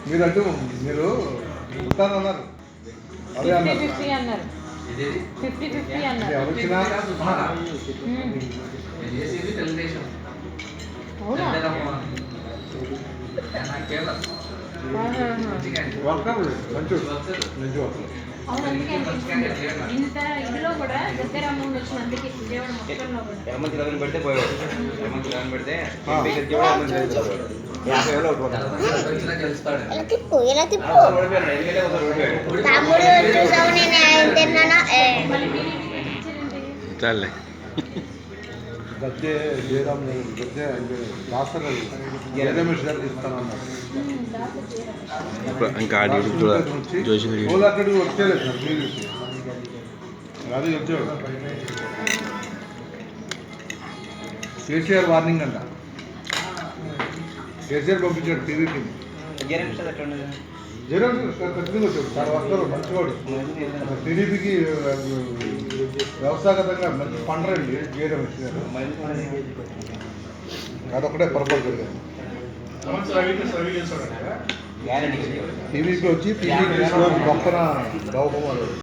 మీరంటూ మీరు ఉంటానన్నారు అదే అన్నారు 50-50 అన్నారు 50-50 అన్నారు ఎవరిచ్చినా వర్కర్ మంచి మంచి వర్కర్ ఇంత ఇదిలో కూడా దగ్గర అమౌంట్ వచ్చిన అందుకే విజయవాడ మొత్తంలో ఎర్రమంచి పెడితే పోయేవాడు ఎర్రమంచి పెడితే 50 వేలు చాలే గద్దె జయరామ్ గద్దె దాసర్ జయరమేష్ గారికి ఇస్తానన్నారు ఇంకా ఆడి జోషి వాళ్ళు అక్కడికి వచ్చేలేదు సార్ మీరు అది వచ్చాడు కేసీఆర్ వార్నింగ్ అంట కేసీఆర్ పంపించాడు టీవీకి జయరామ్ ఖచ్చితంగా వచ్చాడు చాలా వస్తారు మంచివాడు టీడీపీకి వ్యవస్థాగతంగా మంచి పండరండి జయరమేష్ గారు అదొకటే పొరపాటు జరిగింది టీవీకి వచ్చి టీవీకి గొప్పన బాగుపడాలి